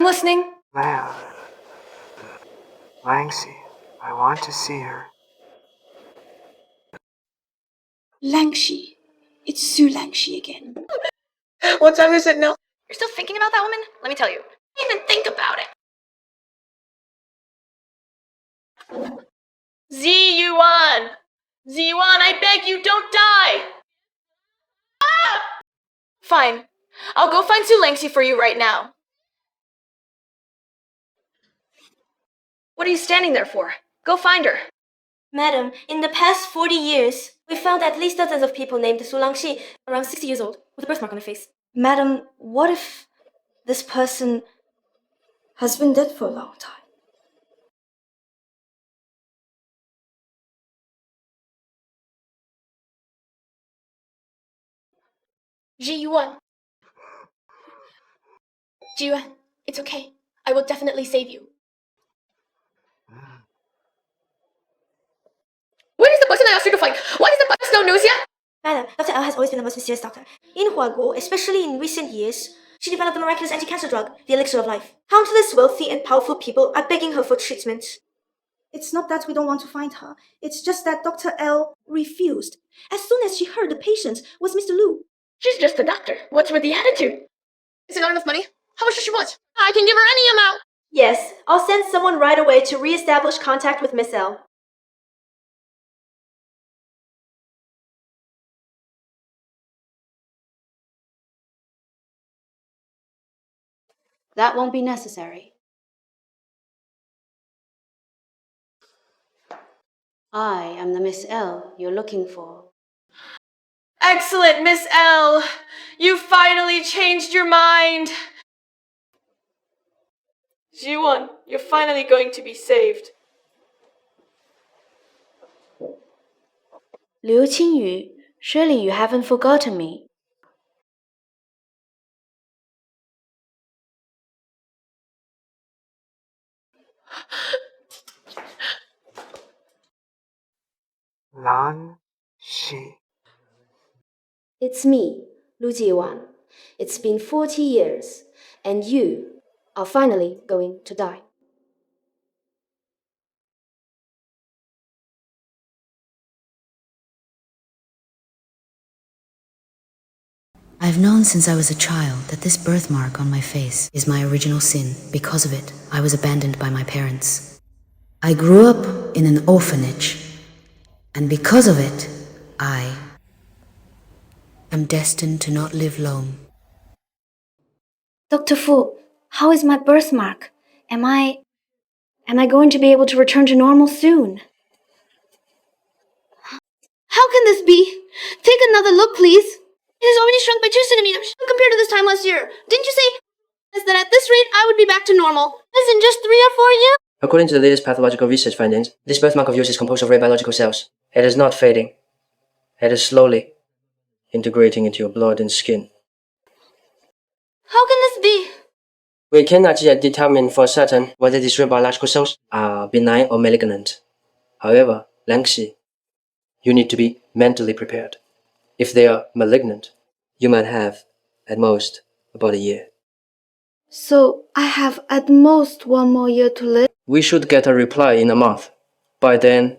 I'm listening. Lanxi, I want to see her. Lanxi. It's Su Langy again. What time is it now? You're still thinking about that woman? Let me tell you. Don't even think about it. Zhiyuan! Zhiyuan, I beg you, don't die! Ah! Fine. I'll go find Su Langy for you right now. What are you standing there for? Go find her. Madam, in the past 40 years, we found at least dozens of people named Su Langy, around 60 years old, with a birthmark on her face. Madam, what if this person has been dead for a long time? Zhiyuan. Zhiyuan, it's okay. I will definitely save you. Where is the person I asked you to find? Why is the bus no news yet? Madam, Dr. L has always been the most mysterious doctor. In Huaguo, especially in recent years, she developed the miraculous anti-cancer drug, the elixir of life. Countless wealthy and powerful people are begging her for treatment. It's not that we don't want to find her. It's just that Dr. L refused. As soon as she heard the patient was Mr. Lu. She's just a doctor. What's with the attitude? Is it not enough money? How much does she want? I can give her any amount. Yes, I'll send someone right away to re-establish contact with Miss L. That won't be necessary. I am the Miss L you're looking for. Excellent, Miss L. You finally changed your mind. Zhiyuan, you're finally going to be saved. Liu Qingyu, surely you haven't forgotten me. Lanxi. It's me, Lu Zhiyuan. It's been 40 years, and you are finally going to die. I've known since I was a child that this birthmark on my face is my original sin. Because of it, I was abandoned by my parents. I grew up in an orphanage, and because of it, I am destined to not live long. Dr. Fu, how is my birthmark? Am I going to be able to return to normal soon? How can this be? Take another look, please. It has already shrunk by 2 centimeters compared to this time last year. Didn't you say that at this rate I would be back to normal? As in just 3 or 4 years? According to the latest pathological research findings, this birthmark of yours is composed of red biological cells. It is not fading. It is slowly integrating into your blood and skin. How can this be? We cannot yet determine for certain whether these red biological cells are benign or malignant. However, Lanxi, you need to be mentally prepared. If they are malignant, you might have, at most, about a year. So I have at most 1 more year to live? We should get a reply in a month. By then,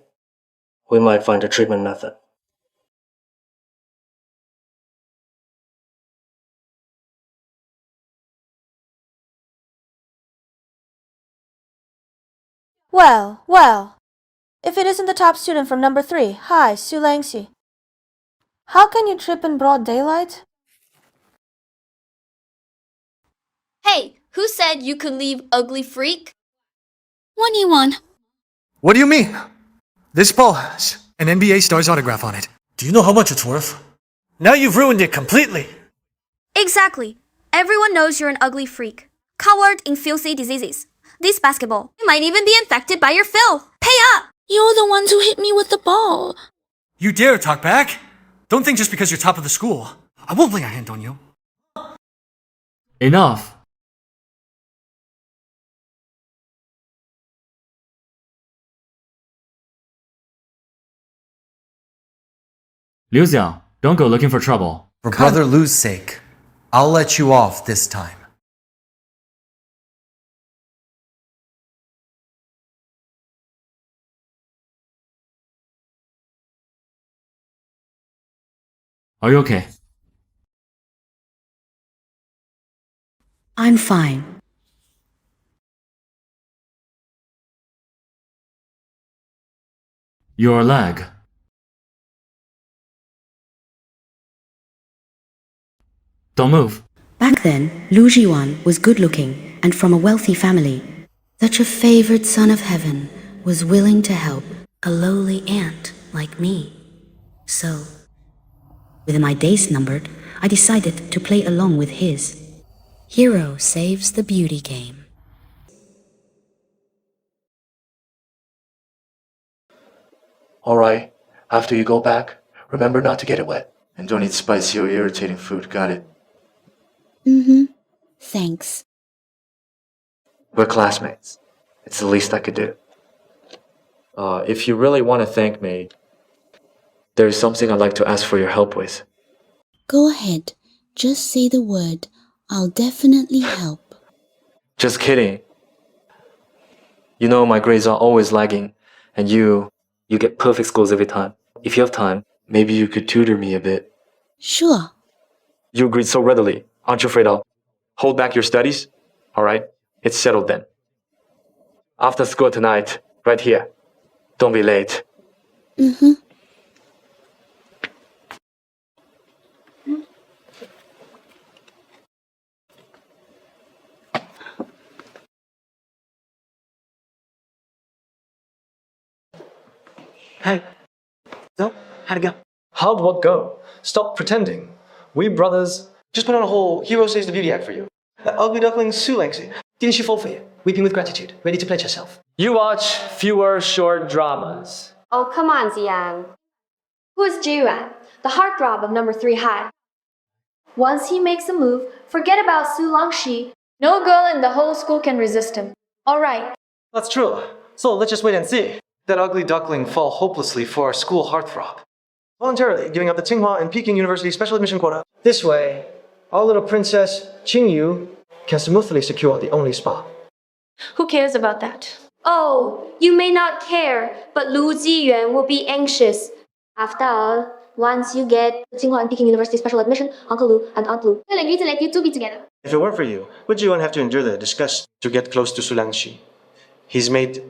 we might find a treatment method. Well. If it isn't the top student from number 3, hi, Su Langy. How can you trip in broad daylight? Hey, who said you could leave, ugly freak? 1E1. What do you mean? This ball has an NBA star's autograph on it. Do you know how much it's worth? Now you've ruined it completely. Exactly. Everyone knows you're an ugly freak. Covered in filthy diseases. This basketball, you might even be infected by your filth. Pay up! You're the ones who hit me with the ball. You dare talk back? Don't think just because you're top of the school, I won't lay a hand on you. Enough. Liu Xiang, don't go looking for trouble. For Brother Lu's sake, I'll let you off this time. Are you okay? I'm fine. Your leg. Don't move. Back then, Lu Zhiyuan was good-looking and from a wealthy family. Such a favored son of heaven was willing to help a lowly ant like me. So, with my days numbered, I decided to play along with his. Hero saves the beauty game. Alright, after you go back, remember not to get it wet. And don't eat spicy or irritating food, got it? Thanks. We're classmates. It's the least I could do. If you really want to thank me, there is something I'd like to ask for your help with. Go ahead. Just say the word. I'll definitely help. Just kidding. You know my grades are always lagging, and you get perfect scores every time. If you have time, maybe you could tutor me a bit. Sure. You agreed so readily. Aren't you afraid I'll hold back your studies? Alright, it's settled then. After school tonight, right here. Don't be late. Hey. So, how'd it go? How'd what go? Stop pretending. We brothers. Just put on a whole hero saves the beauty act for you. That ugly duckling Su Langy. Didn't she fall for you? Weeping with gratitude, ready to pledge herself. You watch fewer short dramas. Oh, come on, Ziyang. Who is Zhiyuan, the heartthrob of number 3 high? Once he makes a move, forget about Su Langy. No girl in the whole school can resist him. Alright. That's true. So let's just wait and see. That ugly duckling fall hopelessly for our school heartthrob. Voluntarily giving up the Tsinghua and Peking University special admission quota. This way, our little princess, Qingyu, can smoothly secure the only spot. Who cares about that? Oh, you may not care, but Lu Zhiyuan will be anxious. After all, once you get the Tsinghua and Peking University special admission, Uncle Lu and Aunt Lu will agree to let you two be together. If it weren't for you, would Zhiyuan have to endure the disgust to get close to Su Langy? He's made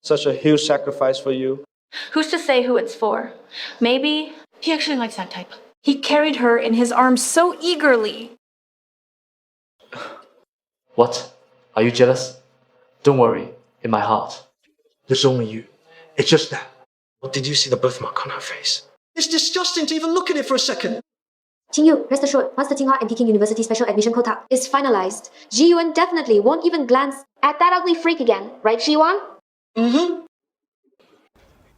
such a huge sacrifice for you. Who's to say who it's for? Maybe he actually likes that type. He carried her in his arms so eagerly. What? Are you jealous? Don't worry, in my heart. There's only you. It's just that. What did you see the birthmark on her face? It's disgusting to even look at it for a second. Qingyu, rest assured, once the Tsinghua and Peking University special admission quota is finalized, Zhiyuan definitely won't even glance at that ugly freak again. Right, Zhiyuan?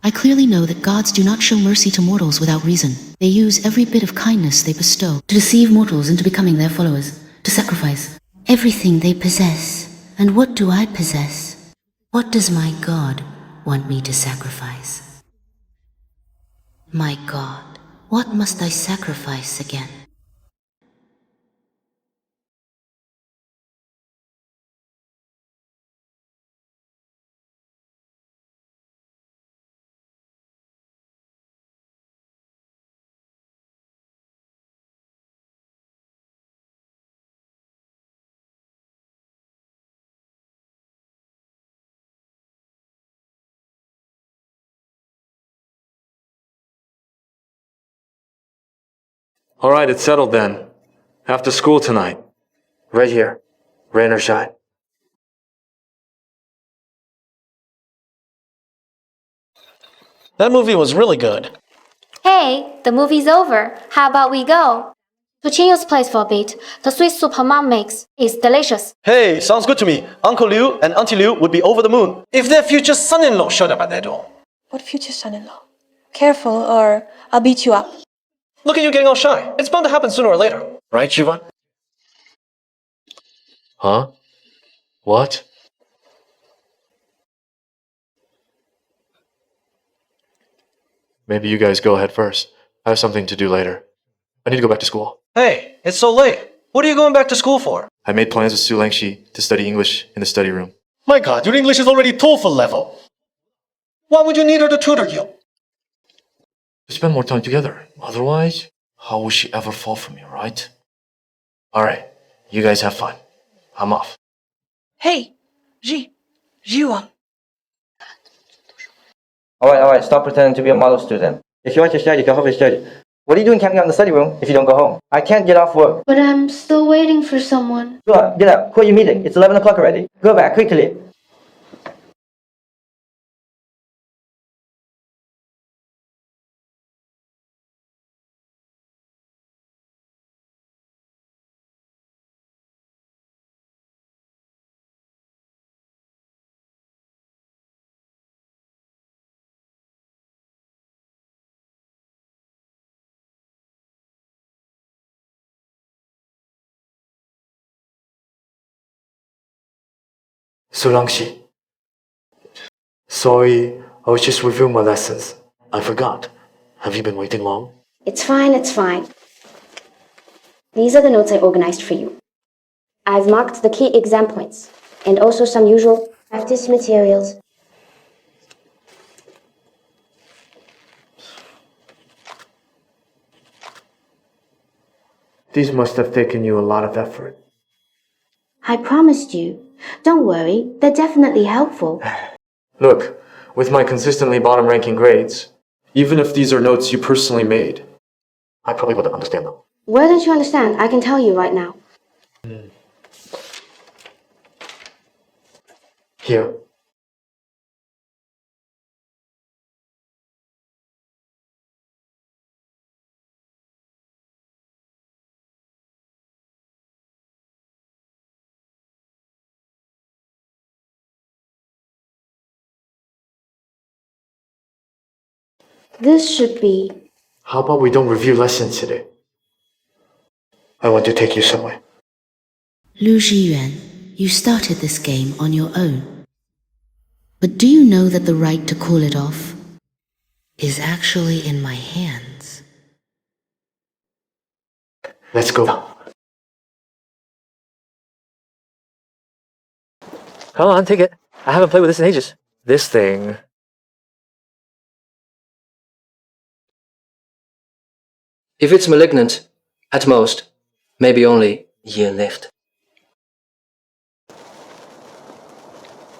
I clearly know that gods do not show mercy to mortals without reason. They use every bit of kindness they bestow to deceive mortals into becoming their followers, to sacrifice everything they possess. And what do I possess? What does my God want me to sacrifice? My God, what must I sacrifice again? Alright, it's settled then. After school tonight. Right here. Rain or shine. That movie was really good. Hey, the movie's over. How about we go? To Qingyu's place for a bit. The sweet soup her mom makes is delicious. Hey, sounds good to me. Uncle Liu and Auntie Liu would be over the moon if their future son-in-law showed up at their door. What future son-in-law? Careful, or I'll beat you up. Look at you getting all shy. It's bound to happen sooner or later. Right, Zhiyuan? Huh? What? Maybe you guys go ahead first. I have something to do later. I need to go back to school. Hey, it's so late. What are you going back to school for? I made plans with Su Langy to study English in the study room. My God, your English is already TOEFL level. Why would you need her to tutor you? To spend more time together. Otherwise... How will she ever fall for me, right? Alright, you guys have fun. I'm off. Hey, Zhiyuan. Alright, stop pretending to be a model student. If you want to study, go home and study. What are you doing camping out in the study room if you don't go home? I can't get off work. But I'm still waiting for someone. Go on, get up. Who are you meeting? It's 11 o'clock already. Go back, quickly. Su Langy. Sorry, I was just reviewing my lessons. I forgot. Have you been waiting long? It's fine, it's fine. These are the notes I organized for you. I've marked the key exam points, and also some usual practice materials. These must have taken you a lot of effort. I promised you. Don't worry, they're definitely helpful. Look, with my consistently bottom ranking grades, Even if these are notes you personally made, I probably wouldn't understand them. Why don't you understand? I can tell you right now. Here. This should be... How about we don't review lessons today? I want to take you somewhere. Lu Zhiyuan, you started this game on your own. But do you know that the right to call it off is actually in my hands? Let's go. Come on, take it. I haven't played with this in ages. This thing. If it's malignant, at most, maybe only year lived.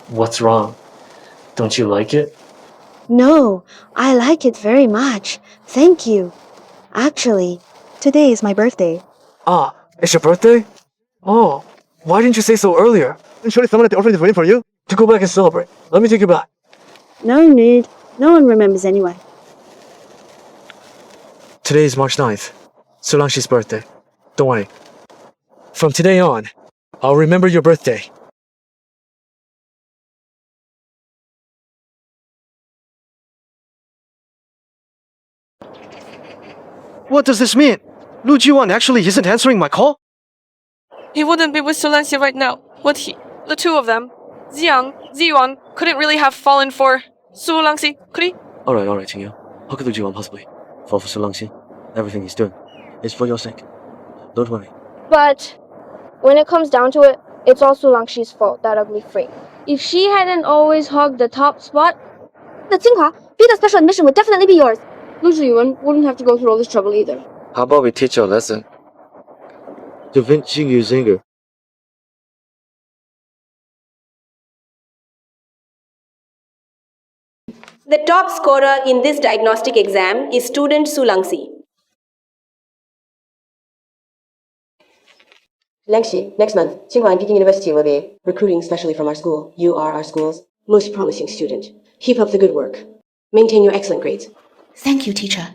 what's wrong? Don't you like it? No, I like it very much. Thank you. Actually, today is my birthday. Ah, it's your birthday? Oh, why didn't you say so earlier? And surely someone at the orphanage is waiting for you to go back and celebrate. Let me take you back. No need. No one remembers anyway. Today is March 9th, Su Langy's birthday. Don't worry. From today on, I'll remember your birthday. What does this mean? Lu Zhiyuan actually isn't answering my call? He wouldn't be with Su Langy right now, would he? The two of them, Zhiyuan, couldn't really have fallen for Su Langy, could he? Alright, Qingyu. How could Lu Zhiyuan possibly fall for Su Langy? Everything he's doing is for your sake. Don't worry. But when it comes down to it, it's all Su Langy's fault, that ugly freak. If she hadn't always hogged the top spot, the Tsinghua, be the special admission would definitely be yours. Lu Zhiyuan wouldn't have to go through all this trouble either. How about we teach you a lesson? To Xingyu's anger. The top scorer in this diagnostic exam is student Su Langy. Lanxi, next month, Tsinghua and Peking University will be recruiting specially from our school. You are our school's most promising student. Keep up the good work. Maintain your excellent grades. Thank you, teacher.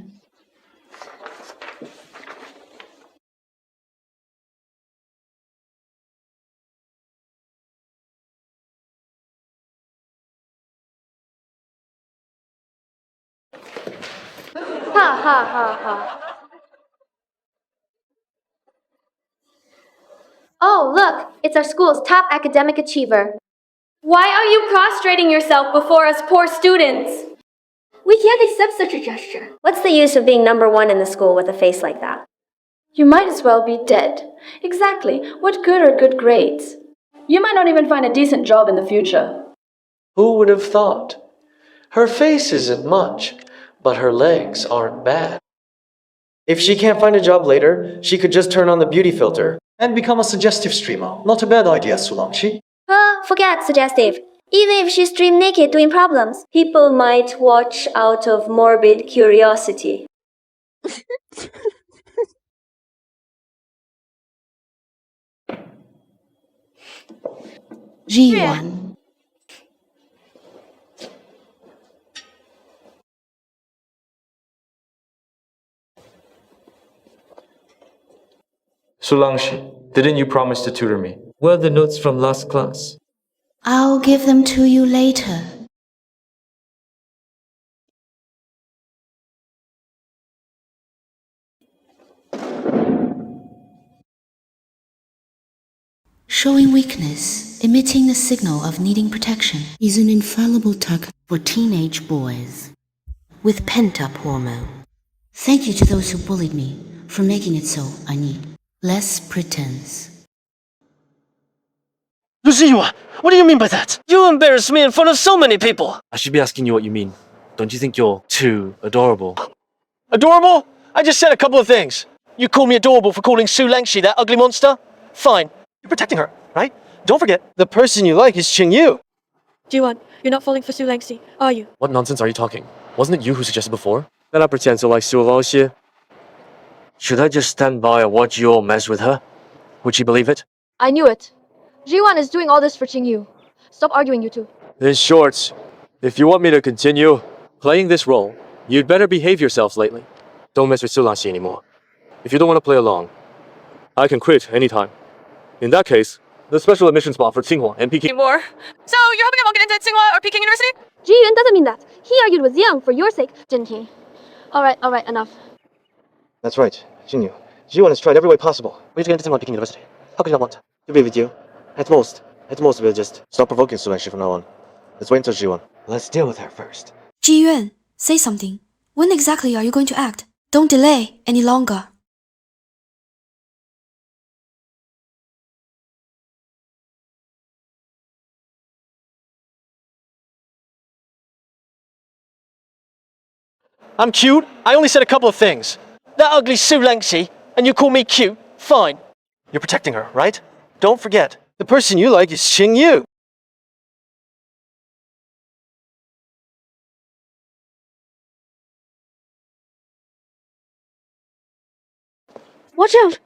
Ha ha ha ha. Oh, look, it's our school's top academic achiever. Why are you prostrating yourself before us poor students? We can't accept such a gesture. What's the use of being #1 in the school with a face like that? You might as well be dead. Exactly. What good are good grades? You might not even find a decent job in the future. Who would have thought? Her face isn't much, but her legs aren't bad. If she can't find a job later, she could just turn on the beauty filter and become a suggestive streamer. Not a bad idea, Su Langy. Forget suggestive. Even if she stream naked doing problems, people might watch out of morbid curiosity. Zhiyuan. Su Langy, didn't you promise to tutor me? Where are the notes from last class? I'll give them to you later. Showing weakness, emitting the signal of needing protection, is an infallible tactic for teenage boys with pent-up hormone. Thank you to those who bullied me for making it so I need less pretense. Lu Zhiyuan, what do you mean by that? You embarrassed me in front of so many people! I should be asking you what you mean. Don't you think you're too adorable? Adorable? I just said a couple of things. You call me adorable for calling Su Langy that ugly monster? Fine. You're protecting her, right? Don't forget, the person you like is Qingyu. Zhiyuan, you're not falling for Su Langy, are you? What nonsense are you talking? Wasn't it you who suggested before? That I pretend to like Su Langy. Should I just stand by and watch you all mess with her? Would she believe it? I knew it. Zhiyuan is doing all this for Qingyu. Stop arguing, you two. In short, if you want me to continue playing this role, you'd better behave yourselves lately. Don't mess with Su Langy anymore. If you don't want to play along, I can quit anytime. In that case, the special admission spot for Tsinghua and Peking. More. So you're hoping I won't get into Tsinghua or Peking University? Zhiyuan doesn't mean that. He argued with Yang for your sake, didn't he? Alright, enough. That's right, Qingyu. Zhiyuan has tried every way possible. We're to get into Tsinghua Peking University. How could you not want to be with you? At most, we'll just stop provoking Su Langy from now on. Let's wait until Zhiyuan. Let's deal with her first. Zhiyuan, say something. When exactly are you going to act? Don't delay any longer. I'm cute. I only said a couple of things. That ugly Su Langy, and you call me cute? Fine. You're protecting her, right? Don't forget, the person you like is Qingyu. Watch out!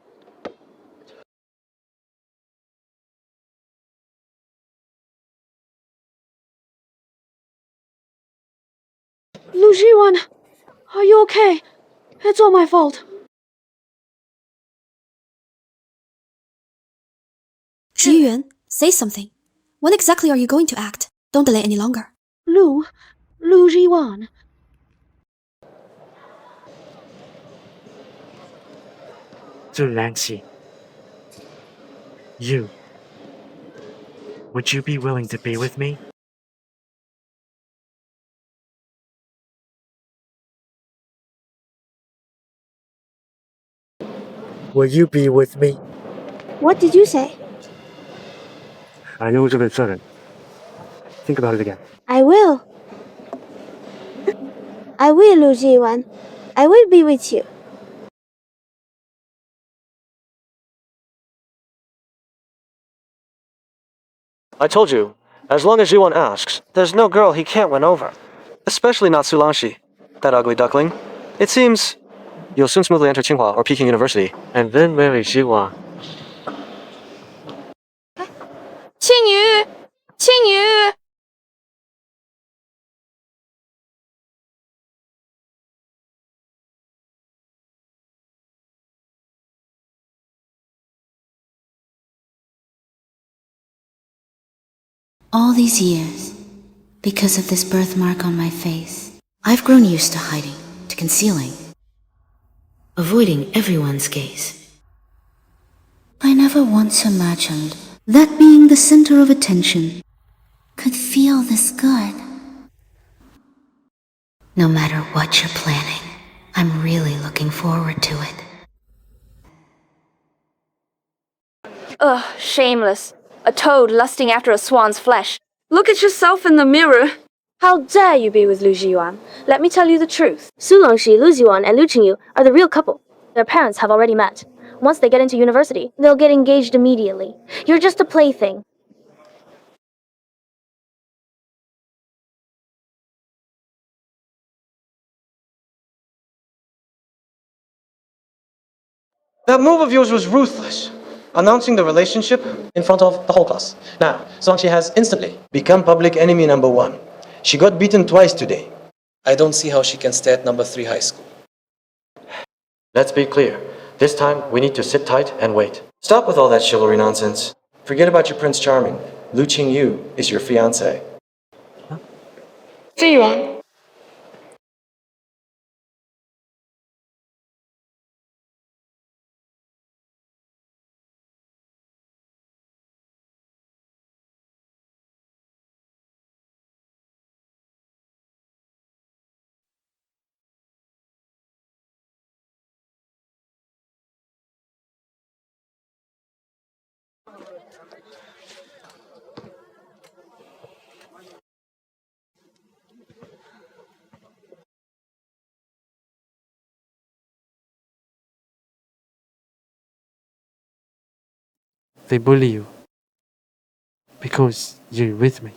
Lu Zhiyuan, are you okay? It's all my fault. Zhiyuan, say something. When exactly are you going to act? Don't delay any longer. Lu Zhiyuan. Su Langy. Would you be willing to be with me? Will you be with me? What did you say? I know it's a bit sudden. Think about it again. I will. Lu Zhiyuan. I will be with you. I told you, as long as Zhiyuan asks, there's no girl he can't win over. Especially not Su Langy, that ugly duckling. It seems you'll soon smoothly enter Tsinghua or Peking University, and then marry Zhiyuan. Qingyu! All these years, because of this birthmark on my face, I've grown used to hiding, to concealing, avoiding everyone's gaze. I never once imagined that being the center of attention could feel this good. No matter what you're planning, I'm really looking forward to it. Ugh, shameless. A toad lusting after a swan's flesh. Look at yourself in the mirror. How dare you be with Lu Zhiyuan? Let me tell you the truth. Su Langy, Lu Zhiyuan, and Lu Qingyu are the real couple. Their parents have already met. Once they get into university, they'll get engaged immediately. You're just a plaything. That move of yours was ruthless. Announcing the relationship in front of the whole class. Now, Su Langy has instantly become public enemy number 1. She got beaten twice today. I don't see how she can stay at number 3 high school. Let's be clear. This time, we need to sit tight and wait. Stop with all that chivalry nonsense. Forget about your Prince Charming. Lu Zhiyuan is your fiancé. Zhiyuan. They bully you because you're with me.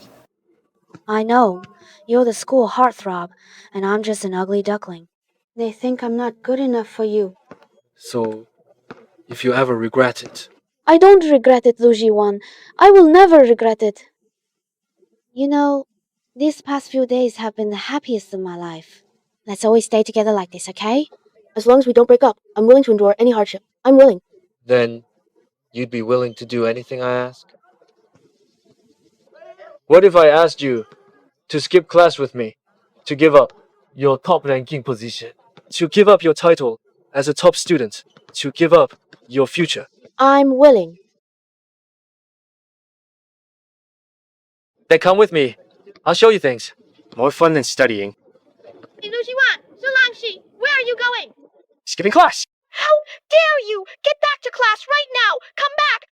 I know. You're the school heartthrob, and I'm just an ugly duckling. They think I'm not good enough for you. So, if you ever regret it, I don't regret it, Lu Zhiyuan. I will never regret it. You know, these past few days have been the happiest of my life. Let's always stay together like this, okay? As long as we don't break up, I'm willing to endure any hardship. I'm willing. then you'd be willing to do anything I ask? What if I asked you to skip class with me, to give up your top ranking position, to give up your title as a top student, to give up your future? I'm willing. Then come with me. I'll show you things. More fun than studying. Hey, Lu Zhiyuan! Su Langy! Where are you going? Skipping class. How dare you! Get back to class right now! Come back!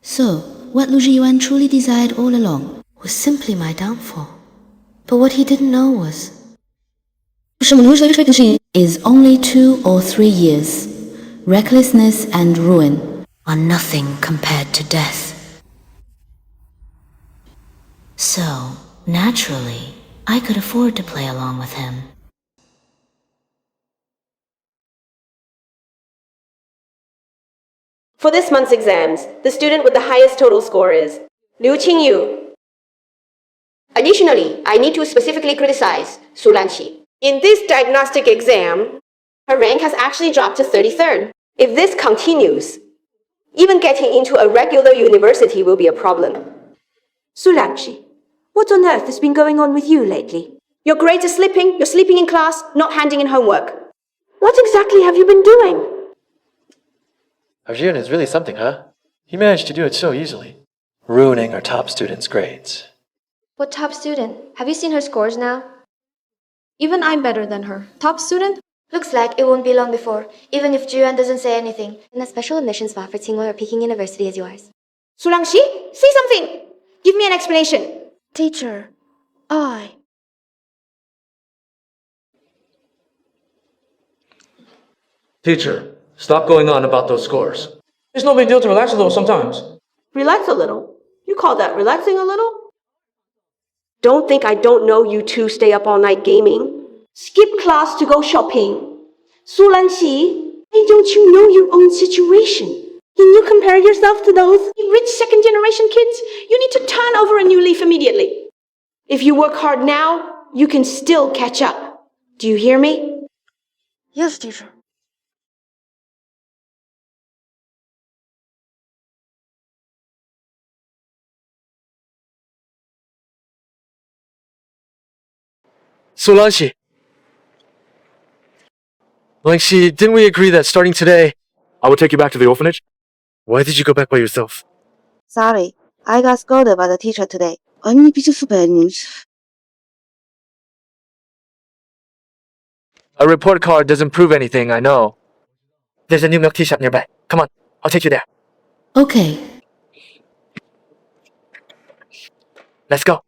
So, what Lu Zhiyuan truly desired all along was simply my downfall. But what he didn't know was someone whose life expectancy is only 2 or 3 years. Recklessness and ruin are nothing compared to death. So, naturally, I could afford to play along with him. For this month's exams, the student with the highest total score is Liu Qingyu. Additionally, I need to specifically criticize Su Langy. In this diagnostic exam, her rank has actually dropped to 33rd. If this continues, even getting into a regular university will be a problem. Su Langy, what on earth has been going on with you lately? Your grades are slipping, you're sleeping in class, not handing in homework. What exactly have you been doing? Our Zhiyuan is really something, huh? He managed to do it so easily. Ruining our top students' grades. What top student? Have you seen her scores now? Even I'm better than her. Top student? Looks like it won't be long before, even if Zhiyuan doesn't say anything. And a special admission spot for Tsinghua or Peking University is yours. Su Langy, say something! Give me an explanation. Teacher, Teacher, stop going on about those scores. It's no big deal to relax a little sometimes. Relax a little? You call that relaxing a little? Don't think I don't know you two stay up all night gaming. Skip class to go shopping. Su Langy, why don't you know your own situation? Can you compare yourself to those rich second-generation kids? You need to turn over a new leaf immediately. If you work hard now, you can still catch up. Do you hear me? Yes, teacher. Su Langy. Lanxi, didn't we agree that starting today, I will take you back to the orphanage? Why did you go back by yourself? Sorry, I got scolded by the teacher today. Only piece of bad news. A report card doesn't prove anything, I know. There's a new milk tea shop nearby. Come on, I'll take you there. Okay, Let's go.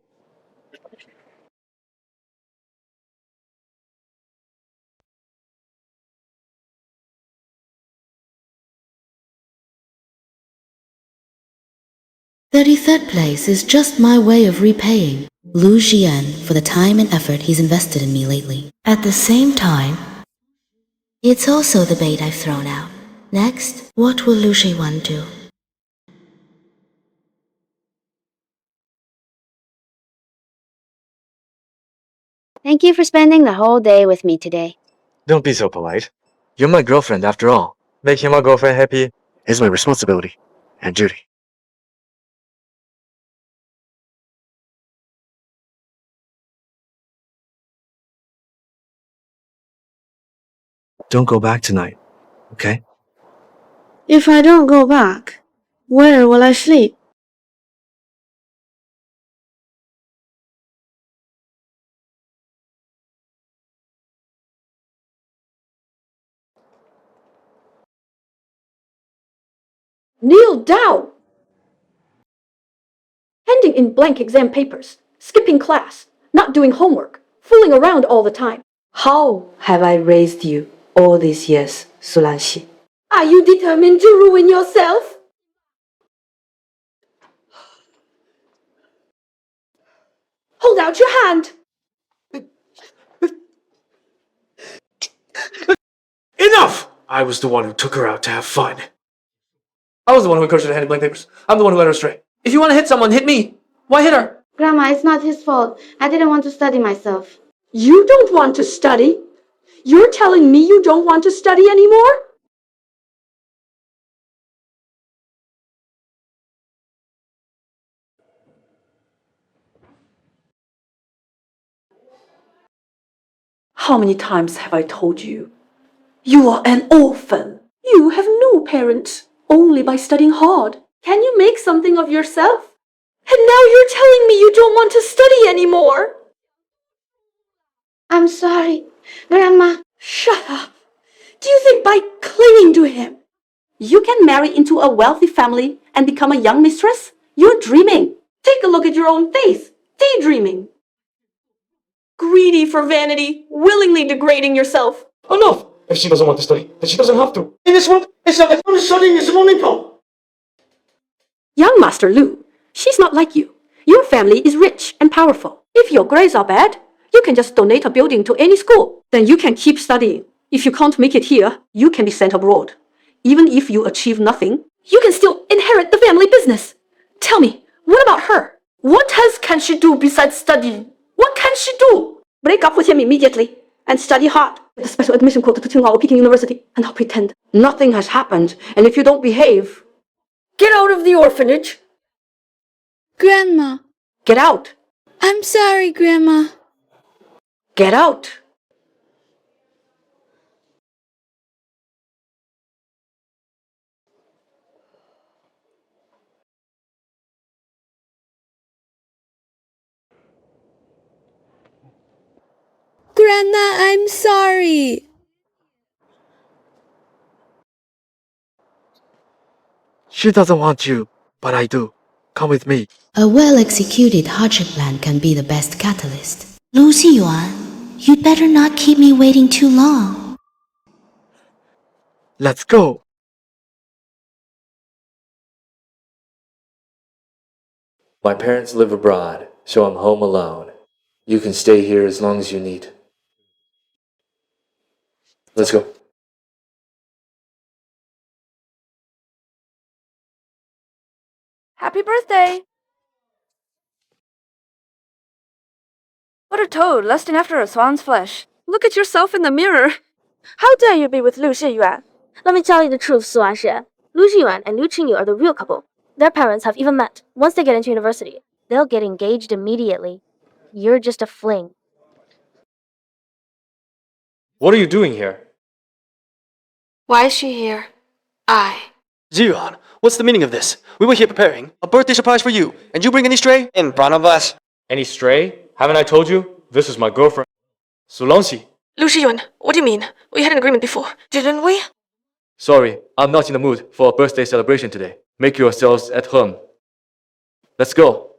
"33rd place is just my way of repaying Lu Zhiyuan for the time and effort he's invested in me lately. At the same time, it's also the bait I've thrown out. Next, what will Lu Zhiyuan do?" Thank you for spending the whole day with me today. Don't be so polite. You're my girlfriend after all. Making my girlfriend happy is my responsibility and duty. Don't go back tonight, okay? If I don't go back, where will I sleep? Kneel down! Handing in blank exam papers, skipping class, not doing homework, fooling around all the time. How have I raised you all these years, Su Langy? Are you determined to ruin yourself? Hold out your hand! Enough! I was the one who took her out to have fun. I was the one who encouraged her to hand in blank papers. I'm the one who led her astray. If you want to hit someone, hit me. Why hit her? Grandma, it's not his fault. I didn't want to study myself. You don't want to study? You're telling me you don't want to study anymore? How many times have I told you? You are an orphan. You have no parents. Only by studying hard can you make something of yourself. And now you're telling me you don't want to study anymore. I'm sorry, Grandma. Shut up. Do you think by clinging to him, you can marry into a wealthy family and become a young mistress? You're dreaming. Take a look at your own face. Daydreaming. Greedy for vanity, willingly degrading yourself. Enough! If she doesn't want to study, then she doesn't have to. In this world, it's not like studying is only problem. Young Master Lu, she's not like you. Your family is rich and powerful. If your grades are bad, you can just donate a building to any school. Then you can keep studying. If you can't make it here, you can be sent abroad. Even if you achieve nothing, you can still inherit the family business. Tell me, what about her? What else can she do besides studying? What can she do? Break up with him immediately and study hard. Get a special admission quota to Tsinghua or Peking University, and I'll pretend nothing has happened. And if you don't behave, get out of the orphanage. Grandma. Get out. I'm sorry, Grandma. Get out. Grandma, I'm sorry. She doesn't want you, but I do. Come with me. A well-executed hardship plan can be the best catalyst. Lu Zhiyuan, you'd better not keep me waiting too long. Let's go. My parents live abroad, so I'm home alone. You can stay here as long as you need. Let's go. Happy birthday! What a toad lusting after a swan's flesh. Look at yourself in the mirror. How dare you be with Lu Zhiyuan? Let me tell you the truth, Su Lanxi. Lu Zhiyuan and Liu Qingyu are the real couple. Their parents have even met. Once they get into university, they'll get engaged immediately. You're just a fling. What are you doing here? Why is she here? Zhiyuan, what's the meaning of this? We were here preparing a birthday surprise for you, and you bring any stray? In front of us. Any stray? Haven't I told you? This is my girlfriend. Su Langy. Lu Zhiyuan, what do you mean? We had an agreement before, didn't we? Sorry, I'm not in the mood for a birthday celebration today. Make yourselves at home. Let's go.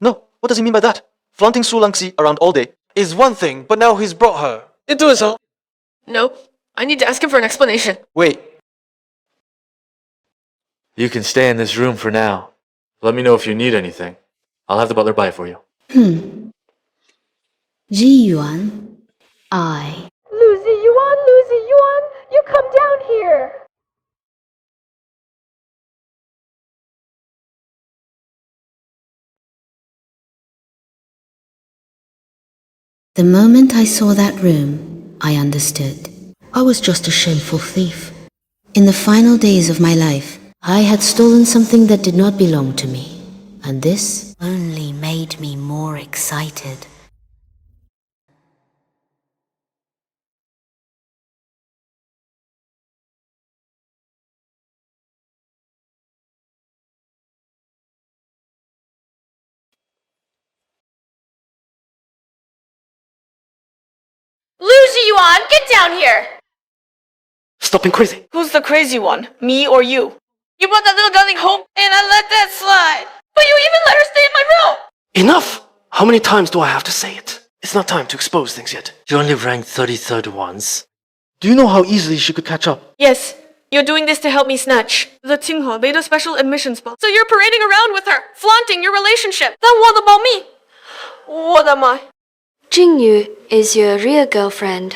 No, what does he mean by that? Flaunting Su Langy around all day is one thing, but now he's brought her into his home. No, I need to ask him for an explanation. Wait. You can stay in this room for now. Let me know if you need anything. I'll have the butler buy it for you. Zhiyuan, I. Lu Zhiyuan, you come down here! The moment I saw that room, I understood. I was just a shameful thief. In the final days of my life, I had stolen something that did not belong to me. And this only made me more excited. Lu Zhiyuan, get down here! Stop being crazy. Who's the crazy one? Me or you? You brought that little darling home and I let that slide. But you even let her stay in my room! Enough! How many times do I have to say it? It's not time to expose things yet. You only ranked 33rd once. Do you know how easily she could catch up? Yes, you're doing this to help me snatch the Tsinghua Beta special admission spot. So you're parading around with her, flaunting your relationship. Then what about me? What am I? Jingyu is your real girlfriend.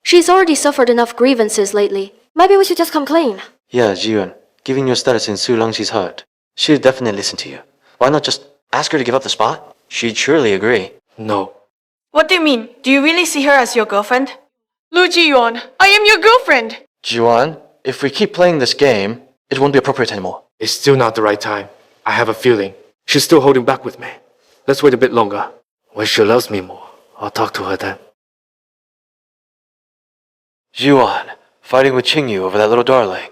She's already suffered enough grievances lately. Maybe we should just come clean. Yeah, Zhiyuan, given your status in Su Langy's heart, she'd definitely listen to you. Why not just ask her to give up the spot? She'd surely agree. No. What do you mean? Do you really see her as your girlfriend? Lu Zhiyuan, I am your girlfriend! Zhiyuan, if we keep playing this game, it won't be appropriate anymore. It's still not the right time. I have a feeling. She's still holding back with me. Let's wait a bit longer. When she loves me more, I'll talk to her then. Zhiyuan, fighting with Qingyu over that little darling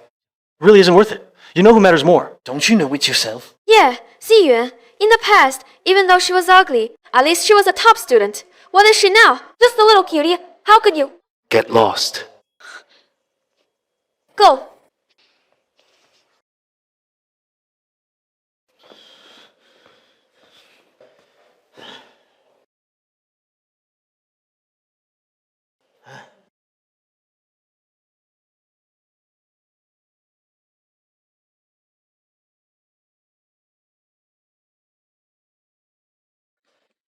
really isn't worth it. You know who matters more. Don't you know it yourself? Yeah, Zhiyuan. In the past, even though she was ugly, at least she was a top student. What is she now? Just a little cutie. How could you? Get lost. Go.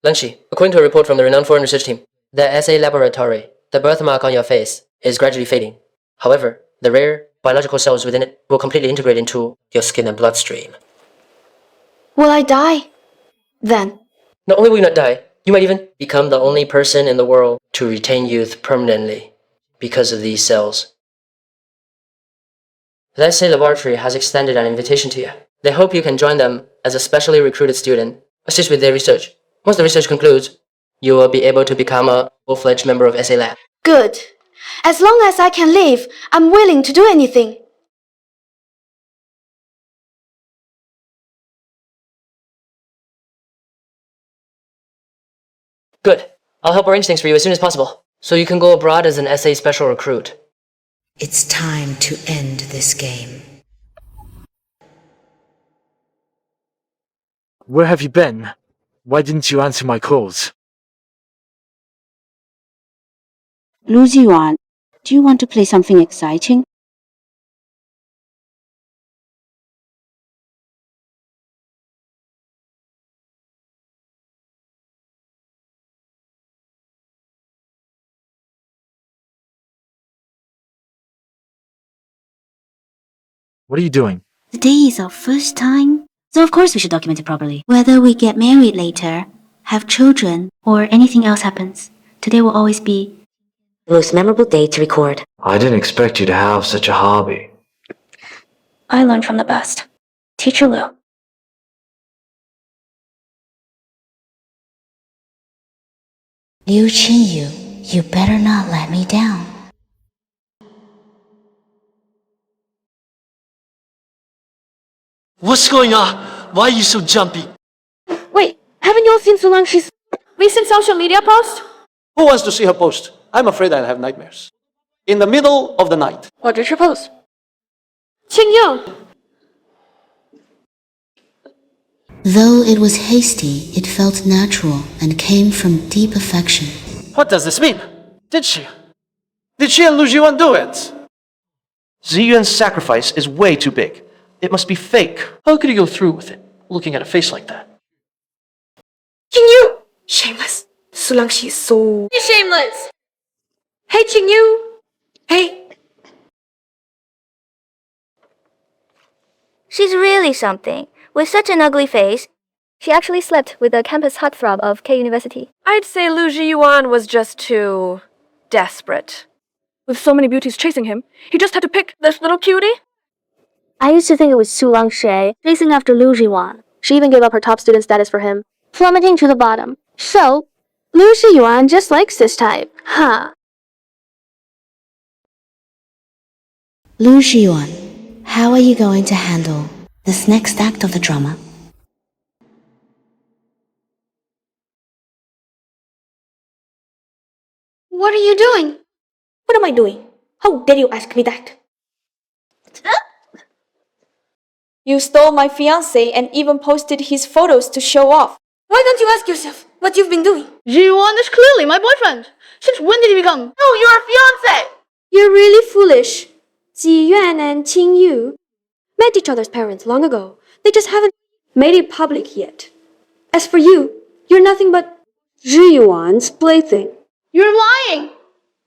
Lanxi, according to a report from the renowned foreign research team, the assay laboratory, the birthmark on your face is gradually fading. However, the rare biological cells within it will completely integrate into your skin and bloodstream. Will I die? Then. Not only will you not die, you might even become the only person in the world to retain youth permanently because of these cells. The assay laboratory has extended an invitation to you. They hope you can join them as a specially recruited student, assist with their research. Once the research concludes, you will be able to become a full-fledged member of SA Lab. Good. As long as I can live, I'm willing to do anything. Good. I'll help arrange things for you as soon as possible, so you can go abroad as an SA special recruit. It's time to end this game. Where have you been? Why didn't you answer my calls? Lu Zhiyuan, do you want to play something exciting? What are you doing? Today is our first time, so of course we should document it properly. Whether we get married later, have children, or anything else happens, today will always be The most memorable day to record. I didn't expect you to have such a hobby. I learned from the best. Teacher Lu. Liu Qingyu, you better not let me down. What's going on? Why are you so jumpy? Wait, haven't you all seen Su Langy's recent social media post? Who wants to see her post? I'm afraid I'll have nightmares. In the middle of the night. What did she post? Qingyu! Though it was hasty, it felt natural and came from deep affection. What does this mean? Did she and Lu Zhiyuan do it? Zhiyuan's sacrifice is way too big. It must be fake. How could he go through with it, looking at a face like that? Qingyu! Shameless. Su Langy is so Shameless! Hey, Qingyu! Hey! She's really something. With such an ugly face, she actually slept with the campus heartthrob of K University. I'd say Lu Zhiyuan was just too desperate. With so many beauties chasing him, he just had to pick this little cutie. I used to think it was Su Langy chasing after Lu Zhiyuan. She even gave up her top student status for him, plummeting to the bottom. So, Lu Zhiyuan just likes this type, huh? Lu Zhiyuan, how are you going to handle this next act of the drama? What are you doing? What am I doing? How dare you ask me that? You stole my fiancé and even posted his photos to show off. Why don't you ask yourself what you've been doing? Zhiyuan is clearly my boyfriend. Since when did he become? No, you're a fiancé! You're really foolish. Zhiyuan and Qingyu met each other's parents long ago. They just haven't made it public yet. As for you, you're nothing but Zhiyuan's plaything. You're lying.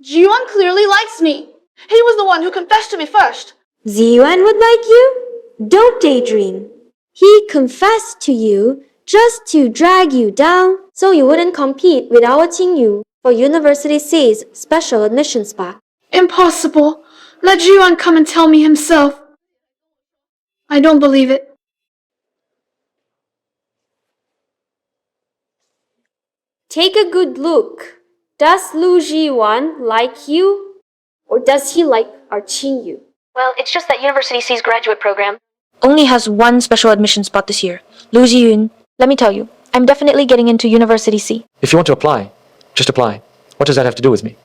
Zhiyuan clearly likes me. He was the one who confessed to me first. Zhiyuan would like you? Don't daydream. He confessed to you just to drag you down so you wouldn't compete with our Qingyu for University C's special admission spot. Impossible. Let Zhiyuan come and tell me himself. I don't believe it. Take a good look. Does Lu Zhiyuan like you? Or does he like our Qingyu? Well, it's just that University C's graduate program only has one special admission spot this year. Lu Zhiyuan, let me tell you, I'm definitely getting into University C. If you want to apply, just apply. What does that have to do with me?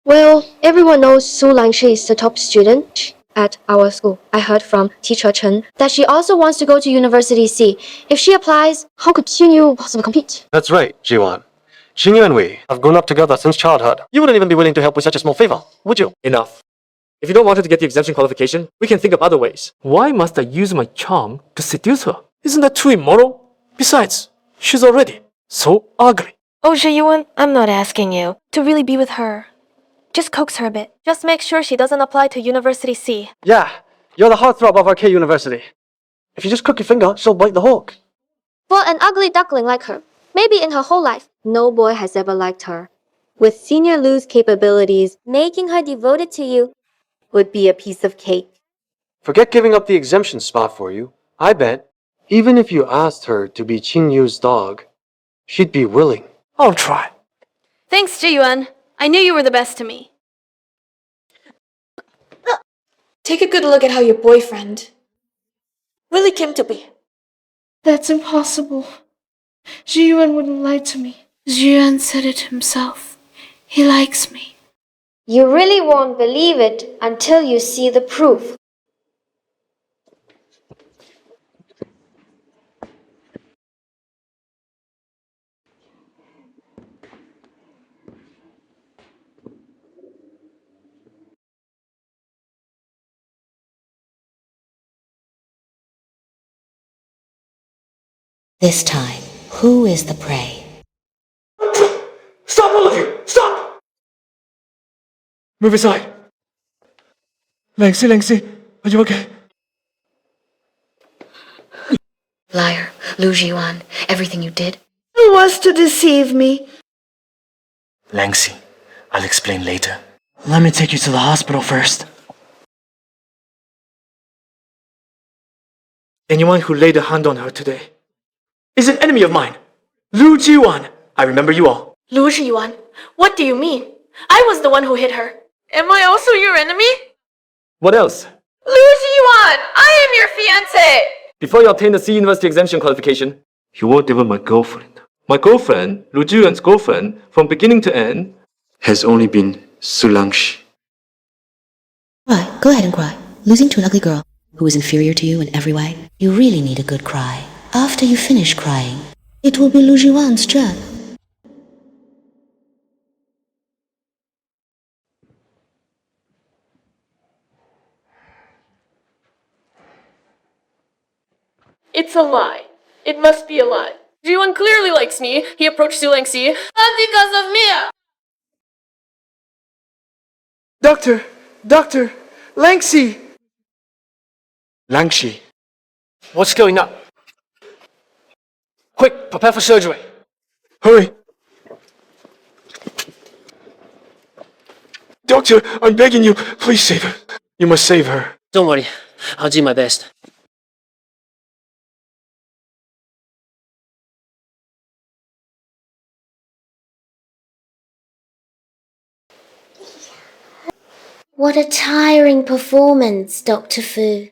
Well, everyone knows Su Langy is the top student at our school. I heard from teacher Chen that she also wants to go to University C. If she applies, how could Qingyu possibly compete? That's right, Zhiyuan. Qingyu and we have grown up together since childhood. You wouldn't even be willing to help with such a small favor, would you? Enough. If you don't want her to get the exemption qualification, we can think of other ways. Why must I use my charm to seduce her? Isn't that too immoral? Besides, she's already so ugly. Oh, Zhiyuan, I'm not asking you to really be with her. Just coax her a bit. Just make sure she doesn't apply to University C. Yeah, you're the heartthrob of our K University. If you just crook your finger, she'll bite the hook. For an ugly duckling like her, maybe in her whole life, no boy has ever liked her. With Senior Lu's capabilities, making her devoted to you would be a piece of cake. Forget giving up the exemption spot for you. I bet, even if you asked her to be Qingyu's dog, she'd be willing. I'll try. Thanks, Zhiyuan. I knew you were the best to me. Take a good look at how your boyfriend really came to be. That's impossible. Zhiyuan wouldn't lie to me. Zhiyuan said it himself. He likes me. You really won't believe it until you see the proof. This time, who is the prey? Stop, all of you! Stop! Move aside. Lanxi, are you okay? Liar, Lu Zhiyuan, everything you did. It was to deceive me. Lanxi, I'll explain later. Let me take you to the hospital first. Anyone who laid a hand on her today is an enemy of mine. Lu Zhiyuan, I remember you all. Lu Zhiyuan, what do you mean? I was the one who hit her. Am I also your enemy? What else? Lu Zhiyuan, I am your fiancé! Before you obtain the C University exemption qualification, you were never my girlfriend. My girlfriend, Lu Zhiyuan's girlfriend, from beginning to end, has only been Su Langy. Cry, go ahead and cry. Losing to an ugly girl who is inferior to you in every way, you really need a good cry. After you finish crying, it will be Lu Zhiyuan's turn. It's a lie. It must be a lie. Zhiyuan clearly likes me. He approached Su Langy. Not because of me! Doctor, Lanxi! Lanxi. What's going on? Quick, prepare for surgery. Hurry! Doctor, I'm begging you, please save her. You must save her. Don't worry, I'll do my best. What a tiring performance, Dr. Fu.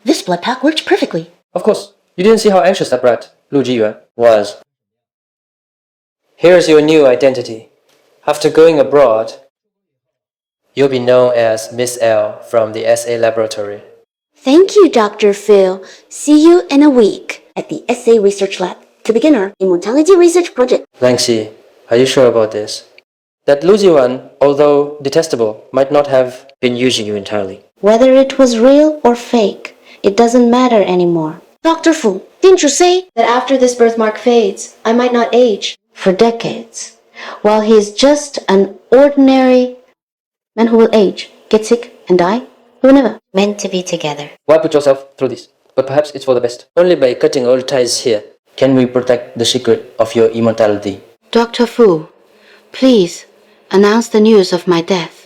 This blood pack worked perfectly. Of course, you didn't see how anxious that brat, Lu Zhiyuan, was. Here's your new identity. After going abroad, you'll be known as Miss L from the SA laboratory. Thank you, Dr. Phil. See you in a week at the SA Research Lab to begin our immortality research project. Lanxi, are you sure about this? That Lu Zhiyuan, although detestable, might not have been using you entirely. Whether it was real or fake, it doesn't matter anymore. Dr. Fu, didn't you say that after this birthmark fades, I might not age? For decades, while he is just an ordinary man who will age, get sick, and die, we were never meant to be together. Why put yourself through this? But perhaps it's for the best. Only by cutting all ties here can we protect the secret of your immortality. Dr. Fu, please announce the news of my death.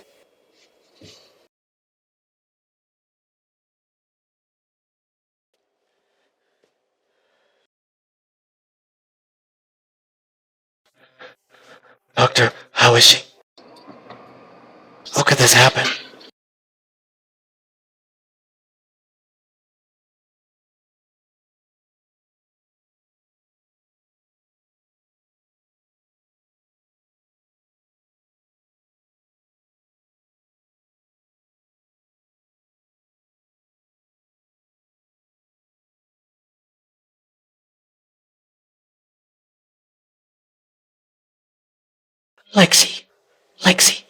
Doctor, how is she? How could this happen? Lanxi. Lanxi.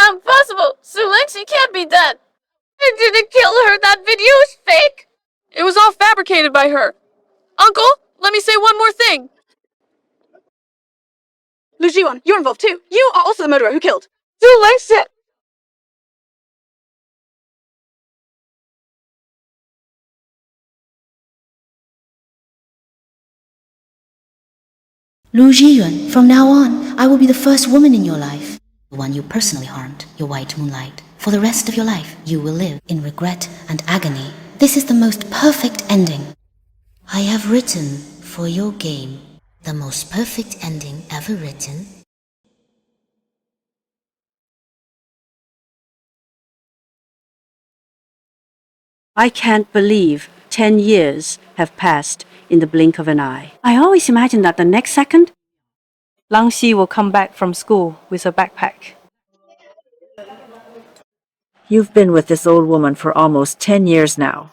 Impossible! Su Langy can't be dead! I didn't kill her! That video is fake! It was all fabricated by her! Uncle, let me say one more thing! Lu Zhiyuan, you're involved too! You are also the murderer who killed Su Langy! Lu Zhiyuan, from now on, I will be the first woman in your life. The one you personally harmed, your white moonlight. For the rest of your life, you will live in regret and agony. This is the most perfect ending. I have written for your game the most perfect ending ever written. I can't believe 10 years have passed in the blink of an eye. I always imagine that the next second, Lanxi will come back from school with a backpack. You've been with this old woman for almost 10 years now.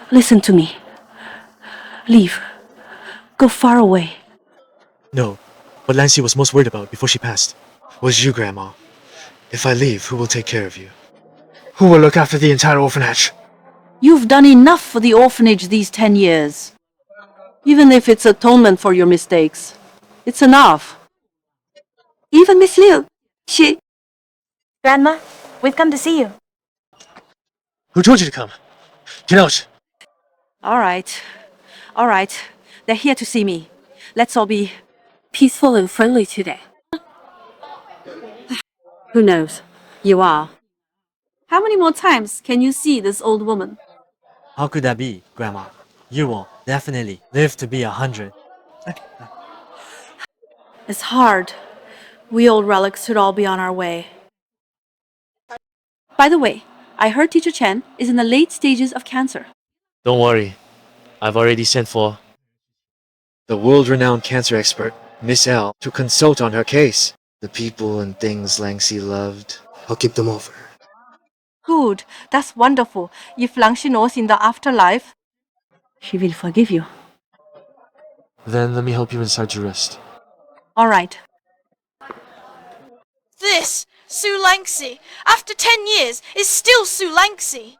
Listen to me. Leave. Go far away. No, what Lanxi was most worried about before she passed was you, Grandma. If I leave, who will take care of you? Who will look after the entire orphanage? You've done enough for the orphanage these 10 years. Even if it's atonement for your mistakes, it's enough. Even Miss Liu, she... Grandma, we've come to see you. Who told you to come? Get out! All right. All right. They're here to see me. Let's all be peaceful and friendly today. Who knows? You are. How many more times can you see this old woman? How could that be, Grandma? You will definitely live to be 100. It's hard. We old relics should all be on our way. By the way, I heard Teacher Chen is in the late stages of cancer. Don't worry. I've already sent for the world-renowned cancer expert, Miss L, to consult on her case. The people and things Lanxi loved, I'll keep them all for her. Good. That's wonderful. If Lanxi knows in the afterlife, she will forgive you. Then let me help you inside to rest. All right. This, Su Langy, after 10 years, is still Su Langy.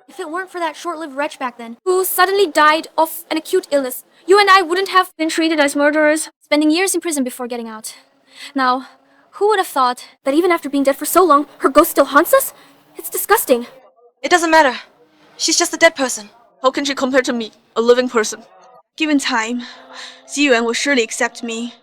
If it weren't for that short-lived wretch back then, who suddenly died of an acute illness, you and I wouldn't have been treated as murderers, spending years in prison before getting out. Now, who would have thought that even after being dead for so long, her ghost still haunts us? It's disgusting. It doesn't matter. She's just a dead person. How can she compare to me, a living person? Given time, Zhiyuan will surely accept me.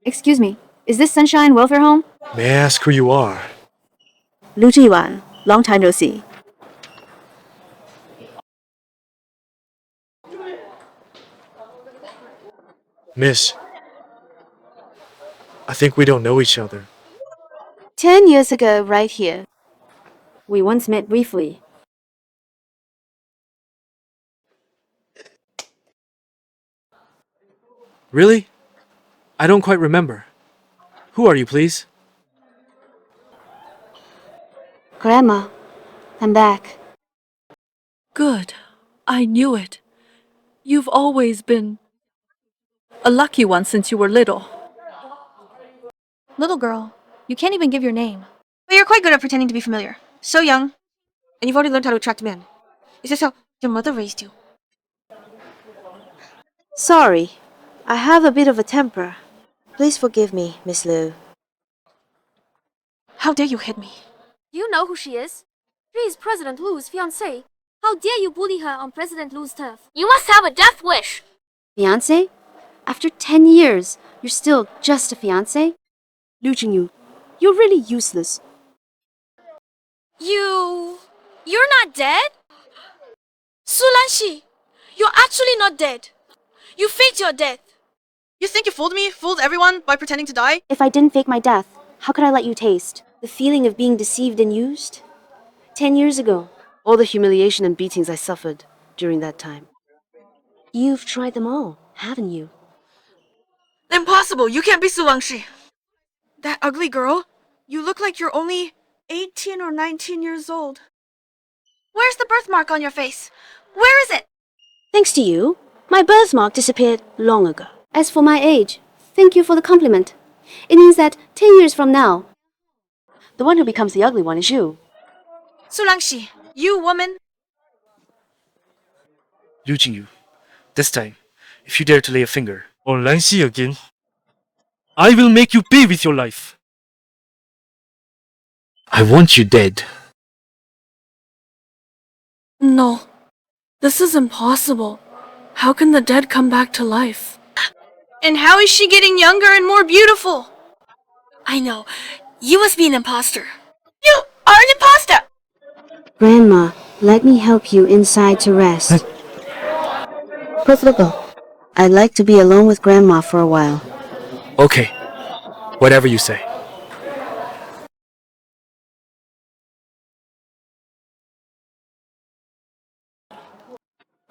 Excuse me, is this Sunshine Welfare Home? May I ask who you are? Lu Zhiyuan, long time no see. Miss, I think we don't know each other. 10 years ago, right here. We once met briefly. Really? I don't quite remember. Who are you, please? Grandma, I'm back. Good. I knew it. You've always been a lucky one since you were little. Little girl, you can't even give your name. But you're quite good at pretending to be familiar. So young. And you've already learned how to attract men. Is this how your mother raised you? Sorry, I have a bit of a temper. Please forgive me, Miss Lu. How dare you hit me? Do you know who she is? She is President Lu's fiancée. How dare you bully her on President Lu's turf? You must have a death wish! Fiancé? After 10 years, you're still just a fiancé? Lu Zhiyuan, you're really useless. You're not dead? Su Langy, you're actually not dead. You faked your death. You think you fooled me, fooled everyone by pretending to die? If I didn't fake my death, how could I let you taste the feeling of being deceived and used? 10 years ago. All the humiliation and beatings I suffered during that time. You've tried them all, haven't you? Impossible! You can't be Su Langy. That ugly girl? You look like you're only 18 or 19 years old. Where's the birthmark on your face? Where is it? Thanks to you, my birthmark disappeared long ago. As for my age, thank you for the compliment. It means that 10 years from now, the one who becomes the ugly one is you. Su Langy, you woman. Lu Jingyu, this time, if you dare to lay a finger on Lanxi again, I will make you pay with your life. I want you dead. No, this is impossible. How can the dead come back to life? And how is she getting younger and more beautiful? I know. You must be an imposter. You are an imposter! Grandma, let me help you inside to rest. Profitable. I'd like to be alone with Grandma for a while. Okay, whatever you say.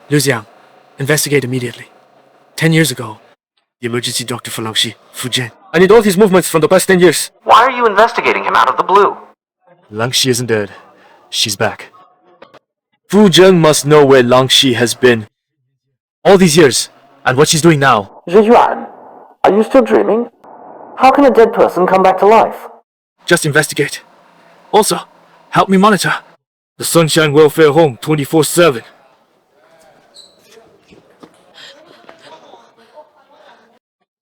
Lu Zhiyuan, investigate immediately. 10 years ago, the emergency doctor for Lanxi, Fu Jian. I need all his movements from the past 10 years. Why are you investigating him out of the blue? Lanxi isn't dead. She's back. Fu Zheng must know where Lanxi has been all these years, and what she's doing now. Zhiyuan, are you still dreaming? How can a dead person come back to life? Just investigate. Also, help me monitor the Sunshine Welfare Home 24/7.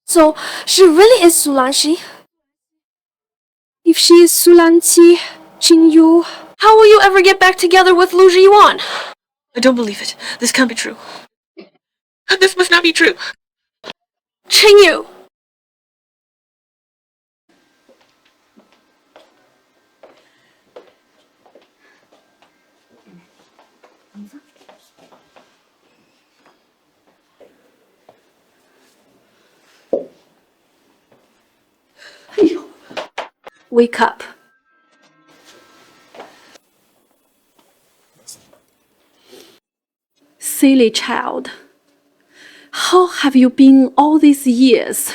So, she really is Su Langy? If she is Su Langy, Jingyu, how will you ever get back together with Lu Zhiyuan? I don't believe it. This can't be true. This must not be true. Jingyu! wake up. Silly child. How have you been all these years?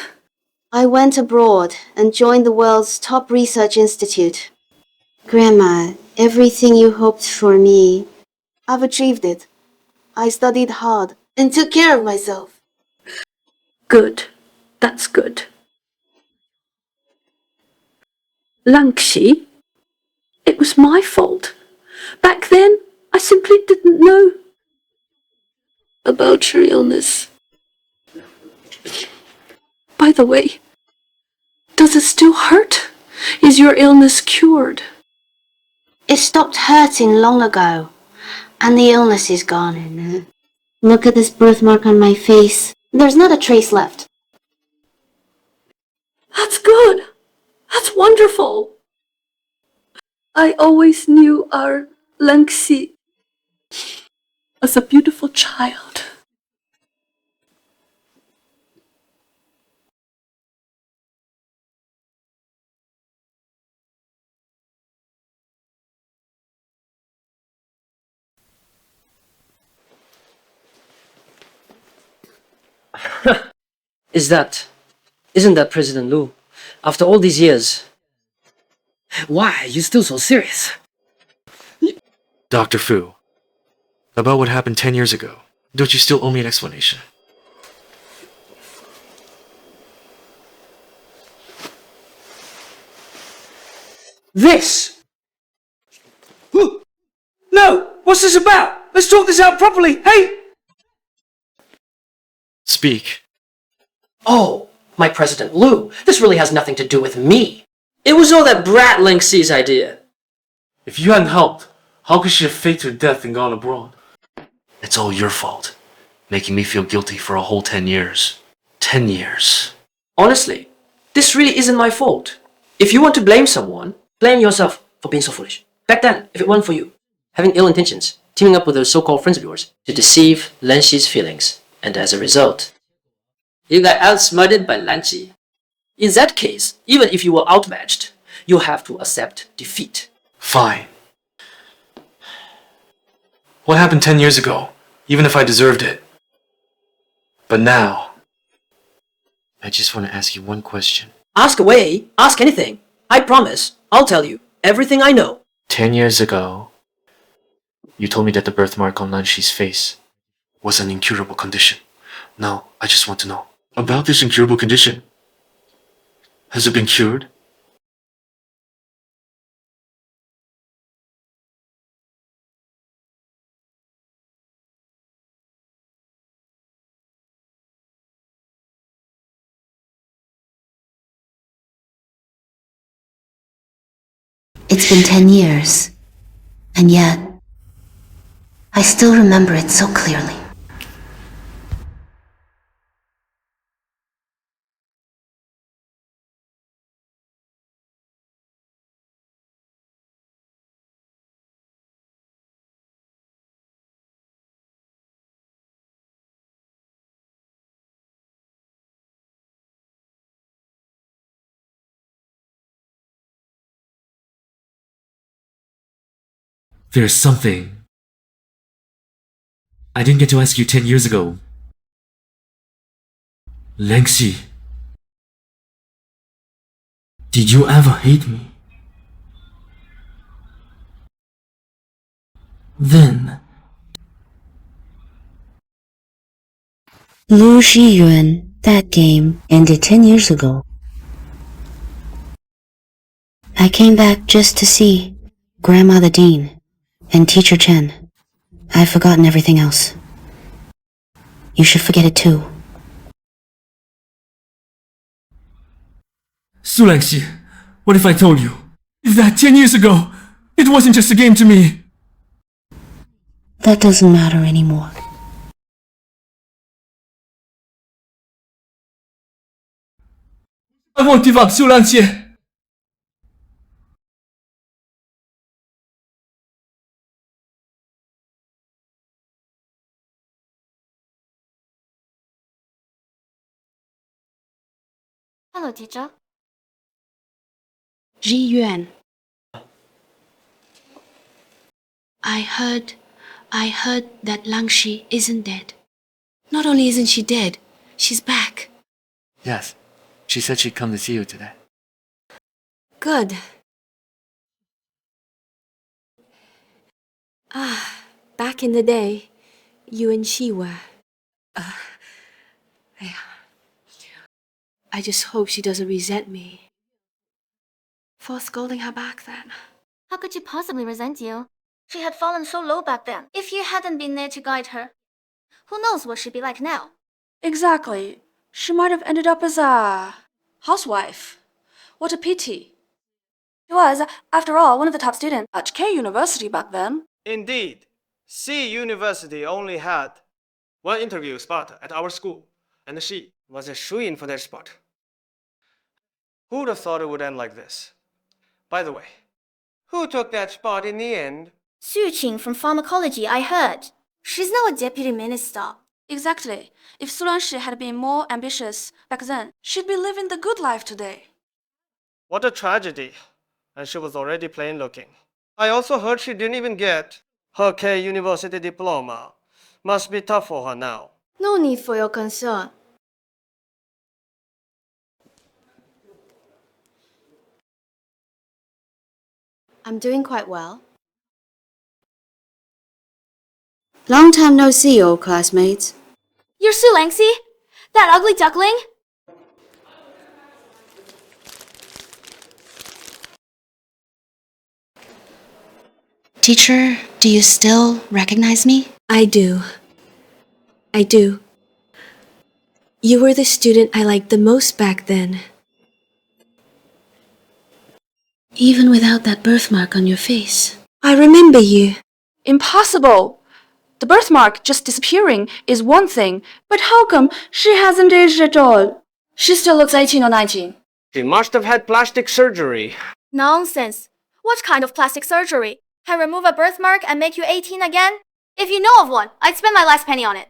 I went abroad and joined the world's top research institute. Grandma, everything you hoped for me, I've achieved it. I studied hard and took care of myself. Good. That's good. Lanxi, it was my fault. Back then, I simply didn't know about your illness. By the way, does it still hurt? Is your illness cured? It stopped hurting long ago, and the illness is gone. Look at this birthmark on my face. There's not a trace left. That's good. That's wonderful. I always knew our Lanxi as a beautiful child. Isn't that President Lu? After all these years, why are you still so serious? Dr. Fu, about what happened 10 years ago, don't you still owe me an explanation? This! No! What's this about? Let's talk this out properly, hey! Speak. Oh, my President Lu, this really has nothing to do with me. It was all that brat Lanxi's idea. If you hadn't helped, how could she have faked her death and gone abroad? It's all your fault, making me feel guilty for a whole 10 years. 10 years. Honestly, this really isn't my fault. If you want to blame someone, blame yourself for being so foolish. Back then, if it weren't for you, having ill intentions, teaming up with those so-called friends of yours to deceive Lanxi's feelings, and as a result, you got outsmarted by Lanxi. In that case, even if you were outmatched, you have to accept defeat. Fine. What happened 10 years ago, even if I deserved it? But now, I just want to ask you one question. Ask away, ask anything. I promise, I'll tell you everything I know. 10 years ago, you told me that the birthmark on Lanxi's face was an incurable condition. Now, I just want to know about this incurable condition. Has it been cured? It's been 10 years, and yet, I still remember it so clearly. There's something I didn't get to ask you 10 years ago. Lanxi, did you ever hate me? Then, Lu Zhiyuan, that game ended 10 years ago. I came back just to see Grandma the Dean and Teacher Chen. I've forgotten everything else. You should forget it too. Su Langy, what if I told you that 10 years ago, it wasn't just a game to me? That doesn't matter anymore. I won't give up, Su Langy. ？Hello, teacher. Zhiyuan. I heard that Lanxi isn't dead. Not only isn't she dead, she's back. Yes. She said she'd come to see you today. Good. Back in the day, you and she were. I just hope she doesn't resent me for scolding her back then. How could she possibly resent you? She had fallen so low back then. If you hadn't been there to guide her, who knows what she'd be like now? Exactly. She might have ended up as a housewife. What a pity. She was, after all, one of the top students at K University back then. Indeed. C University only had one interview spot at our school, and she was a shoo-in for that spot. Who would have thought it would end like this? By the way, who took that spot in the end? Su Qing from pharmacology, I heard. She's now a deputy minister. Exactly. If Su Langy had been more ambitious back then, she'd be living the good life today. What a tragedy. And she was already plain looking. I also heard she didn't even get her K University diploma. Must be tough for her now. No need for your concern. I'm doing quite well. Long time no see, old classmates. You're Su Lanxi? That ugly duckling? Teacher, do you still recognize me? I do. You were the student I liked the most back then. Even without that birthmark on your face. I remember you. Impossible! The birthmark just disappearing is one thing, but how come she hasn't aged at all? She still looks 18 or 19. She must have had plastic surgery. Nonsense. What kind of plastic surgery? Can remove a birthmark and make you 18 again? If you know of one, I'd spend my last penny on it.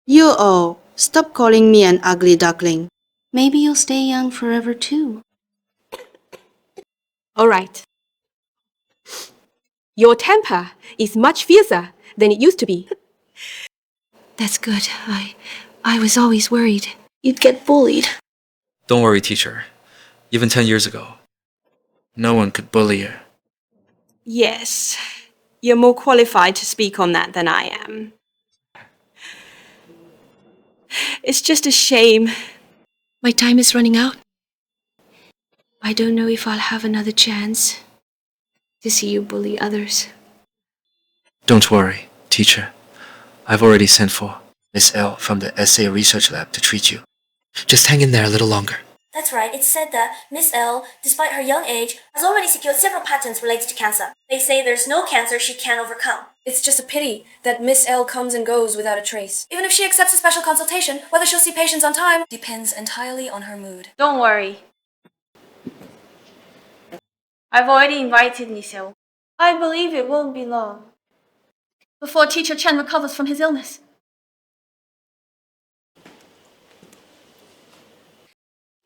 You all, stop calling me an ugly duckling. Maybe you'll stay young forever too. Alright. Your temper is much fiercer than it used to be. That's good. I was always worried you'd get bullied. Don't worry, teacher. Even 10 years ago, no one could bully her. Yes, you're more qualified to speak on that than I am. It's just a shame. My time is running out. I don't know if I'll have another chance to see you bully others. Don't worry, teacher. I've already sent for Miss L from the EDSA research lab to treat you. Just hang in there a little longer. That's right, it's said that Miss L, despite her young age, has already secured several patents related to cancer. They say there's no cancer she can't overcome. It's just a pity that Miss L comes and goes without a trace. Even if she accepts a special consultation, whether she'll see patients on time Depends entirely on her mood. Don't worry. I've already invited Miss L. I believe it won't be long before Teacher Chen recovers from his illness.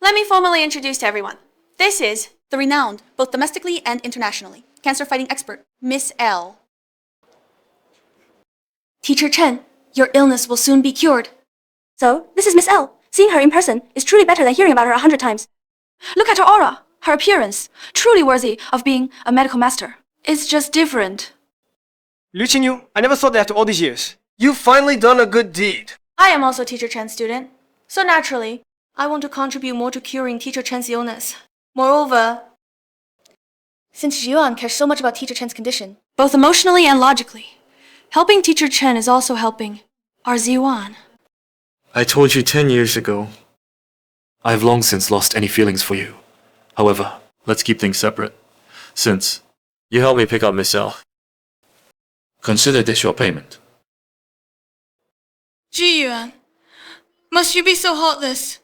Let me formally introduce to everyone. This is the renowned, both domestically and internationally, cancer-fighting expert, Miss L. Teacher Chen, your illness will soon be cured. So, this is Miss L. Seeing her in person is truly better than hearing about her 100 times. Look at her aura, her appearance, truly worthy of being a medical master. It's just different. Lu Zhiyuan, I never thought that after all these years. You've finally done a good deed. I am also Teacher Chen's student, so naturally, I want to contribute more to curing Teacher Chen's illness. Moreover, since Zhiyuan cares so much about Teacher Chen's condition, both emotionally and logically, helping Teacher Chen is also helping our Zhiyuan. I told you 10 years ago. I've long since lost any feelings for you. However, let's keep things separate. Since you helped me pick up Miss L, consider this your payment. Zhiyuan, must you be so heartless?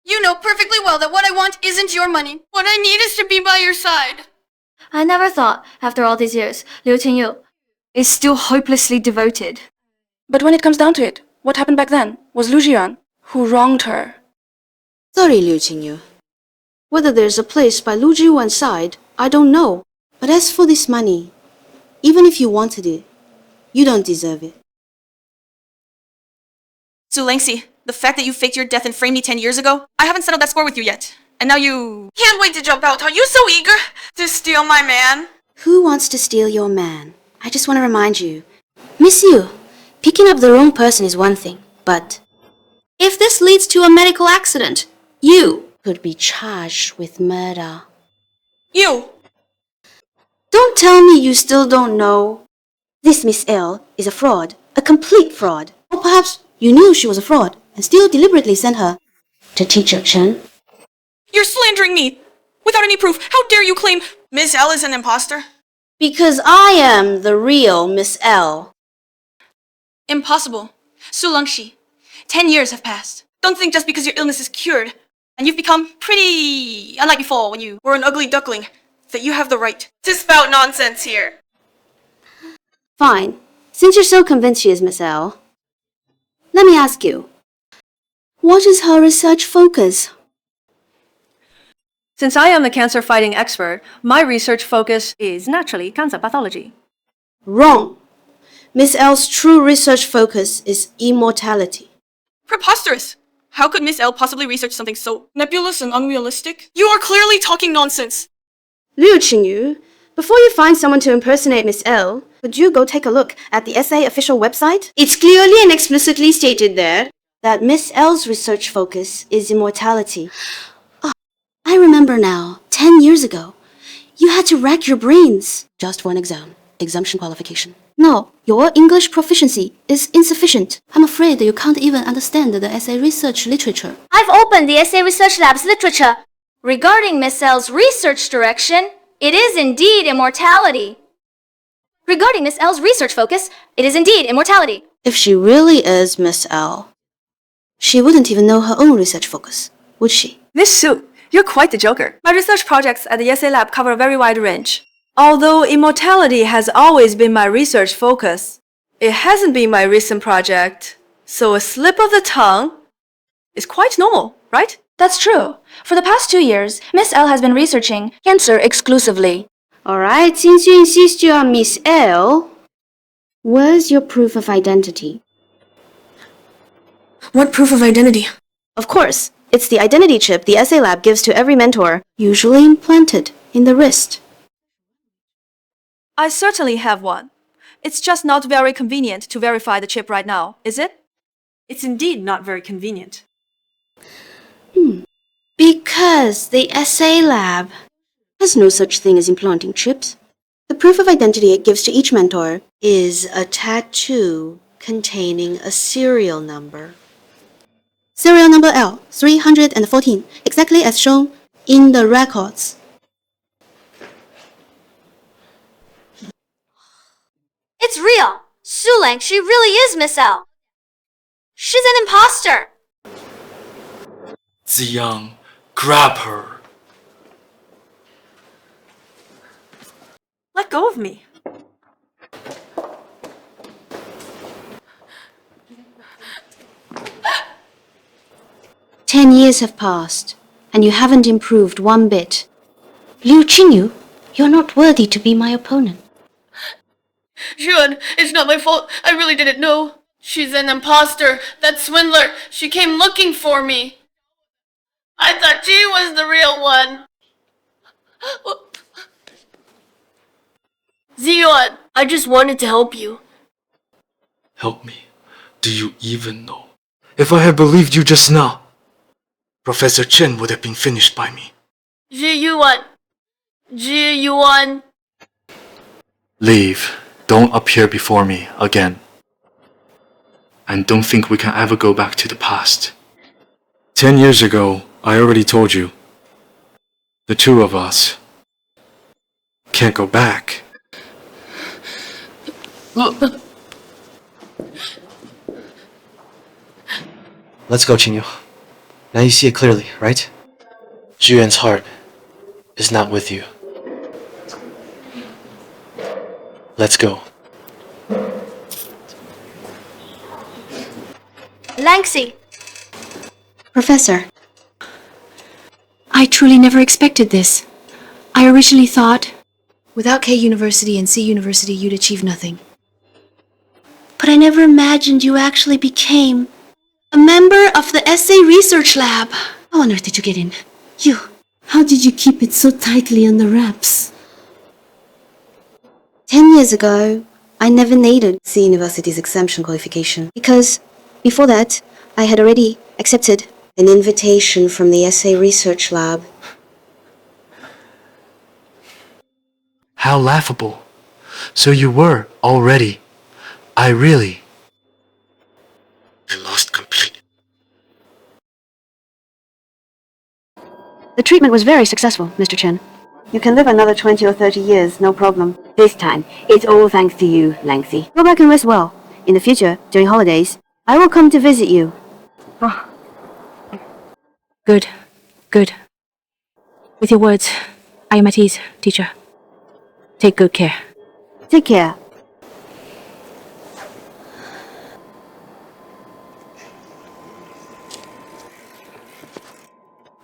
You know perfectly well that what I want isn't your money. What I need is to be by your side. I never thought, after all these years, Liu Qingyu Is still hopelessly devoted. But when it comes down to it, what happened back then was Lu Zhiyuan who wronged her. Sorry, Liu Qingyu. Whether there's a place by Lu Zhiyuan's side, I don't know. But as for this money, even if you wanted it, you don't deserve it. Su Lanxi, the fact that you faked your death and framed me 10 years ago, I haven't settled that score with you yet. And now you... Can't wait to jump out. Are you so eager to steal my man? Who wants to steal your man? I just want to remind you. Miss you, picking up the wrong person is one thing, but if this leads to a medical accident, you could be charged with murder. You! Don't tell me you still don't know. This Miss L is a fraud, a complete fraud. Or perhaps you knew she was a fraud and still deliberately sent her to Teacher Chen. You're slandering me! Without any proof, how dare you claim Miss L is an imposter? Because I am the real Miss L. Impossible. Su Langy, 10 years have passed. Don't think just because your illness is cured and you've become pretty unlike before when you were an ugly duckling that you have the right To spout nonsense here. Fine. Since you're so convinced she is Miss L, let me ask you, what is her research focus? Since I am the cancer-fighting expert, my research focus is naturally cancer pathology. Wrong. Miss L's true research focus is immortality. Preposterous! How could Miss L possibly research something so nebulous and unrealistic? You are clearly talking nonsense! Liu Qingyu, before you find someone to impersonate Miss L, could you go take a look at the SA official website? It's clearly and explicitly stated there that Miss L's research focus is immortality. Oh, I remember now, 10 years ago, you had to rack your brains just for an exam, exemption qualification. No, your English proficiency is insufficient. I'm afraid that you can't even understand the SA research literature. I've opened the SA Research Lab's literature. Regarding Miss L's research direction, it is indeed immortality. Regarding Miss L's research focus, it is indeed immortality. If she really is Miss L, she wouldn't even know her own research focus, would she? Miss Su, you're quite the joker. My research projects at the EDSA lab cover a very wide range. Although immortality has always been my research focus, it hasn't been my recent project. So a slip of the tongue is quite normal, right? That's true. For the past 2 years, Miss L has been researching cancer exclusively. Alright, since you insist you are Miss L, where's your proof of identity? What proof of identity? Of course, it's the identity chip the SA lab gives to every mentor, usually implanted in the wrist. I certainly have one. It's just not very convenient to verify the chip right now, is it? It's indeed not very convenient. Because the SA lab has no such thing as implanting chips. The proof of identity it gives to each mentor is a tattoo containing a serial number. Serial number L 314, exactly as shown in the records. It's real. Su Langy, she really is Miss L. She's an imposter. Ziyang, grab her. Let go of me. "10 years have passed, and you haven't improved one bit. Liu Qingyu, you're not worthy to be my opponent." Zhiyuan, it's not my fault. I really didn't know. She's an imposter. That swindler. She came looking for me. I thought she was the real one. Zhiyuan, I just wanted to help you. Help me. Do you even know? If I had believed you just now, Professor Chen would have been finished by me. Zhiyuan. Zhiyuan. Leave. Don't appear before me again. And don't think we can ever go back to the past. 10 years ago, I already told you. The two of us can't go back. Let's go, Qingyu. Now you see it clearly, right? Zhiyuan's heart is not with you. Let's go. Lanxi. Professor, I truly never expected this. I originally thought, without K University and C University, you'd achieve nothing. But I never imagined you actually became a member of the essay research lab. How on earth did you get in? How did you keep it so tightly under wraps? 10 years ago, I never needed C University's exemption qualification because before that, I had already accepted an invitation from the essay research lab. How laughable. So you were already. I lost completely. The treatment was very successful, Mr. Chen. You can live another 20 or 30 years, no problem. This time, it's all thanks to you, Lanxi. Go back and rest well. In the future, during holidays, I will come to visit you. Good. With your words, I am at ease, teacher. Take good care. Take care.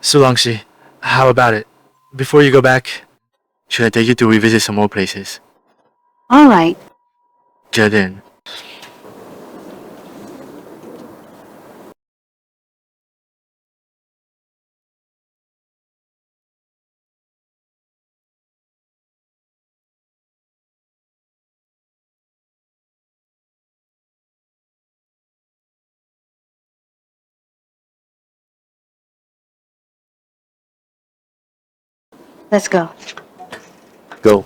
Su Langy, how about it? Before you go back, should I take you to revisit some more places? All right. Get in. Let's go. Go.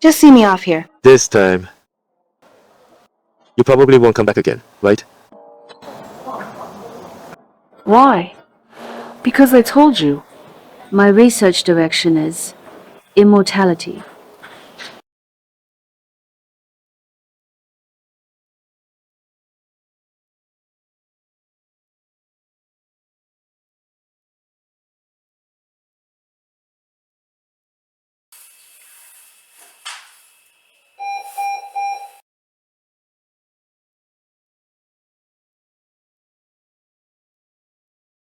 Just see me off here. This time, you probably won't come back again, right? Why? Because I told you. My research direction is immortality.